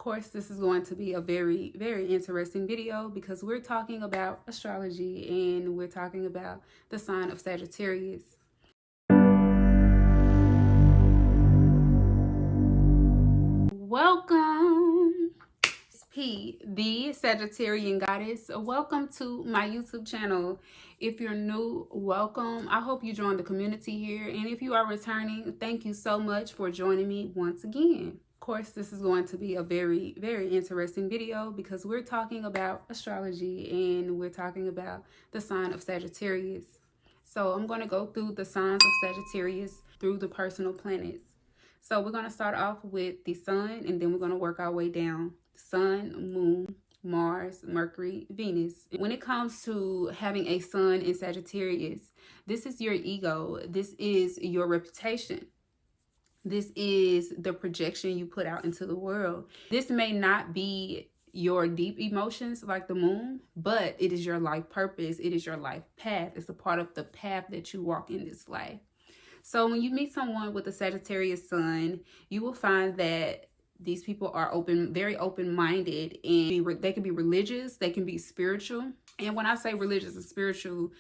Course, this is going to be a very, very interesting video because we're talking about astrology and we're talking about the sign of Sagittarius. Welcome, P, the Sagittarian goddess. Welcome to my YouTube channel. If you're new, welcome. I hope you joined the community here. And if you are returning, thank you so much for joining me once again. Of course, this is going to be a very, very interesting video because we're talking about astrology and we're talking about the sign of Sagittarius. So I'm going to go through the signs of Sagittarius through the personal planets. So we're going to start off with the sun and then we're going to work our way down. Sun, moon, Mars, Mercury, Venus. When it comes to having a sun in Sagittarius, this is your ego. This is your reputation. This is the projection you put out into the world. This may not be your deep emotions like the moon, but it is your life purpose. It is your life path. It's a part of the path that you walk in this life. So when you meet someone with a Sagittarius sun, you will find that these people are very open-minded, and they can be religious, they can be spiritual. And when I say religious and spiritual,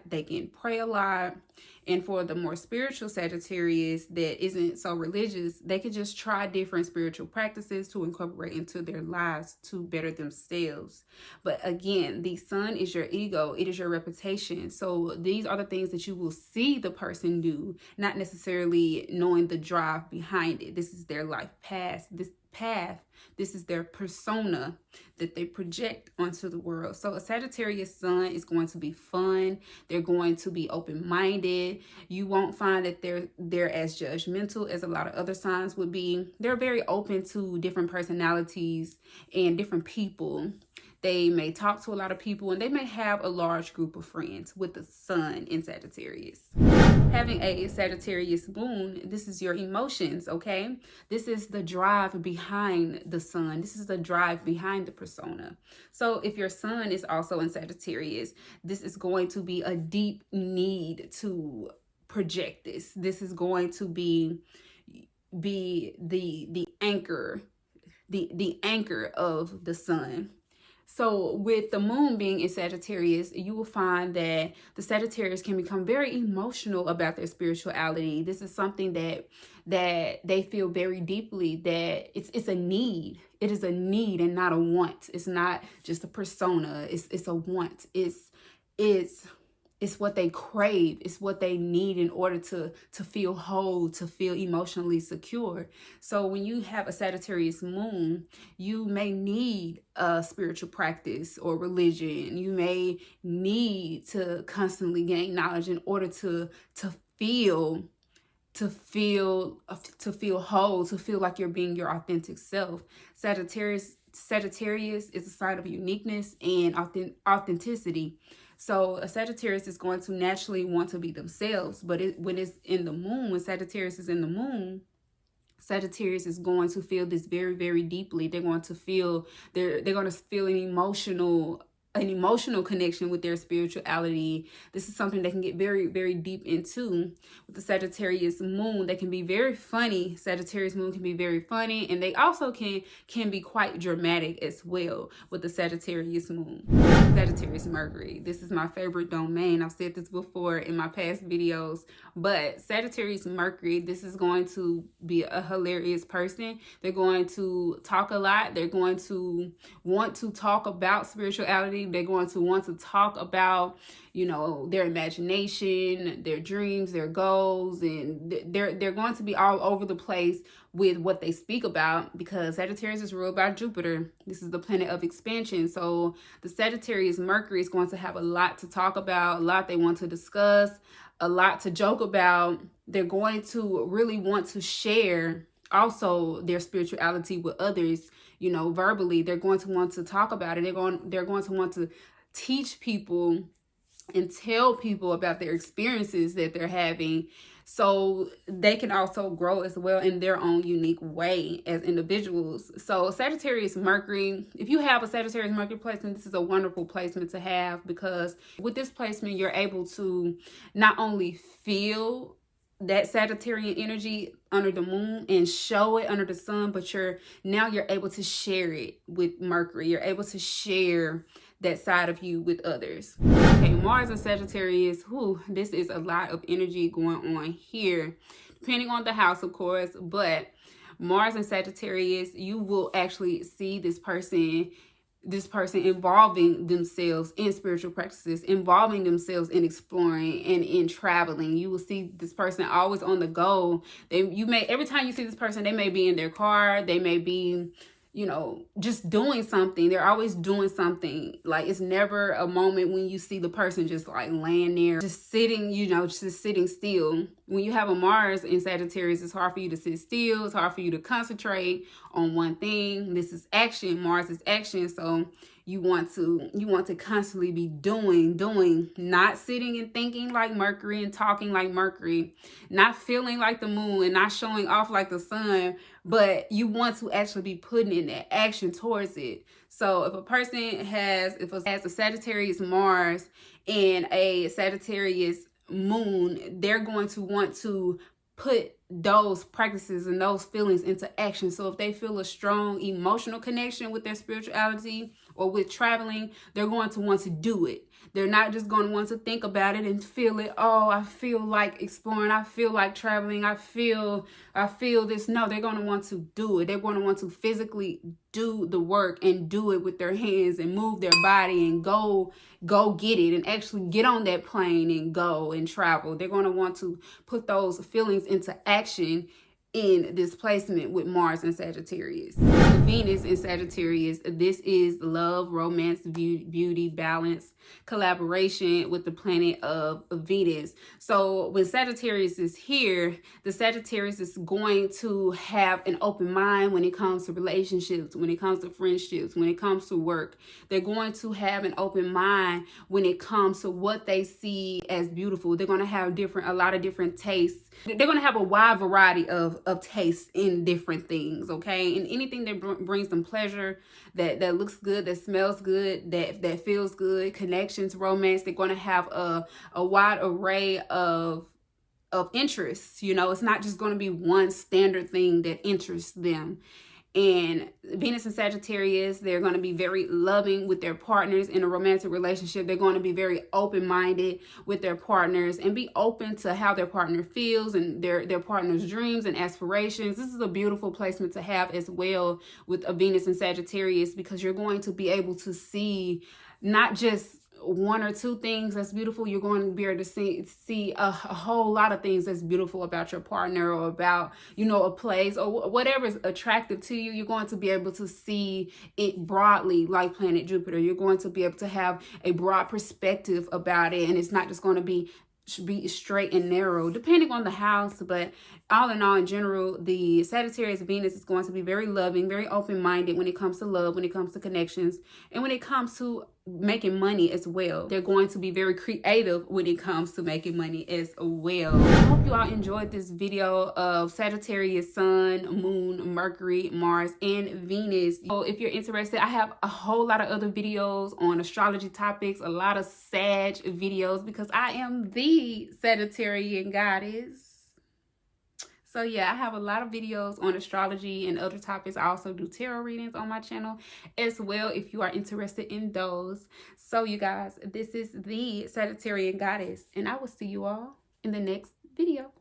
they can pray a lot. And for the more spiritual Sagittarius that isn't so religious, they can just try different spiritual practices to incorporate into their lives to better themselves. But again, the sun is your ego. It is your reputation. So these are the things that you will see the person do, not necessarily knowing the drive behind it. This is their life path. This is their persona that they project onto the world. So a Sagittarius sun is going to be fun. They're going to be open-minded. You won't find that they're as judgmental as a lot of other signs would be. They're very open to different personalities and different people. They may talk to a lot of people and they may have a large group of friends with the sun in Sagittarius. Having a Sagittarius moon, this is your emotions, okay? This is the drive behind the sun. This is the drive behind the persona. So if your sun is also in Sagittarius, this is going to be a deep need to project this. This is going to be the anchor, the anchor of the sun. So with the moon being in Sagittarius, you will find that the Sagittarius can become very emotional about their spirituality. This is something that they feel very deeply, that it's a need. It is a need and not a want. It's not just a persona. It's a want. It's what they crave. It's what they need in order to feel whole, to feel emotionally secure. So when you have a Sagittarius moon, you may need a spiritual practice or religion. You may need to constantly gain knowledge in order to feel whole, to feel like you're being your authentic self. Sagittarius is a sign of uniqueness and authenticity. So a Sagittarius is going to naturally want to be themselves, but when it's in the moon, when Sagittarius is in the moon, Sagittarius is going to feel this very, very deeply. They're going to feel an emotional connection with their spirituality. This is something they can get very, very deep into. With the Sagittarius moon, they can be very funny. Sagittarius moon can be very funny, and they also can be quite dramatic as well with the Sagittarius moon. Sagittarius Mercury. This is my favorite domain. I've said this before in my past videos, but Sagittarius Mercury, this is going to be a hilarious person. They're going to talk a lot. They're going to want to talk about spirituality. They're going to want to talk about, their imagination, their dreams, their goals, and they're going to be all over the place with what they speak about, because Sagittarius is ruled by Jupiter. This is the planet of expansion. So the Sagittarius Mercury is going to have a lot to talk about, a lot they want to discuss, a lot to joke about. They're going to really want to share also their spirituality with others, verbally. They're going to want to talk about it. They're going to want to teach people and tell people about their experiences that they're having, so they can also grow as well in their own unique way as individuals. So Sagittarius Mercury, if you have a Sagittarius Mercury placement, this is a wonderful placement to have, because with this placement, you're able to not only feel that Sagittarian energy under the moon and show it under the sun, but you're able to share it with Mercury. You're able to share that side of you with others. Okay, Mars and Sagittarius, this is a lot of energy going on here, depending on the house, of course, but Mars and Sagittarius, you will actually see this person involving themselves in spiritual practices, involving themselves in exploring and in traveling. You will see this person always on the go. Every time you see this person, they may be in their car, they may be, just doing something. They're always doing something. Like, it's never a moment when you see the person just like laying there, just sitting, just sitting still. When you have a Mars in Sagittarius, it's hard for you to sit still. It's hard for you to concentrate on one thing. This is action. Mars is action. So you want to constantly be doing, not sitting and thinking like Mercury and talking like Mercury, not feeling like the moon and not showing off like the sun, but you want to actually be putting in that action towards it. So if a person has a Sagittarius Mars and a Sagittarius moon, they're going to want to put those practices and those feelings into action. So if they feel a strong emotional connection with their spirituality or with traveling, they're going to want to do it. They're not just going to want to think about it and feel it. Oh, I feel like exploring. I feel like traveling. I feel this. No, they're going to want to do it. They're going to want to physically do the work and do it with their hands and move their body and go get it and actually get on that plane and go and travel. They're going to want to put those feelings into action in this placement with Mars and Sagittarius. Venus in Sagittarius, this is love, romance, beauty, balance, collaboration with the planet of Venus. So when Sagittarius is here, the Sagittarius is going to have an open mind when it comes to relationships, when it comes to friendships, when it comes to work. They're going to have an open mind when it comes to what they see as beautiful. They're going to have a lot of different tastes. They're going to have a wide variety of tastes in different things, okay? And anything that brings them pleasure, that looks good, that smells good, that feels good, connections, romance. They're going to have a wide array of interests. It's not just going to be one standard thing that interests them. And Venus and Sagittarius, they're going to be very loving with their partners in a romantic relationship. They're going to be very open-minded with their partners and be open to how their partner feels and their partner's dreams and aspirations. This is a beautiful placement to have as well with a Venus and Sagittarius, because you're going to be able to see not just one or two things that's beautiful. You're going to be able to see a whole lot of things that's beautiful about your partner or about, a place or whatever is attractive to you. You're going to be able to see it broadly like planet Jupiter. You're going to be able to have a broad perspective about it, and it's not just going to be straight and narrow depending on the house. But all in all, in general, the Sagittarius Venus is going to be very loving, very open-minded when it comes to love, when it comes to connections, and when it comes to making money as well. They're going to be very creative when it comes to making money as well. I hope you all enjoyed this video of Sagittarius Sun, Moon, Mercury, Mars, and Venus. So if you're interested, I have a whole lot of other videos on astrology topics, a lot of Sag videos, because I am the Sagittarian goddess. So yeah, I have a lot of videos on astrology and other topics. I also do tarot readings on my channel as well if you are interested in those. So you guys, this is the Sagittarian goddess, and I will see you all in the next video.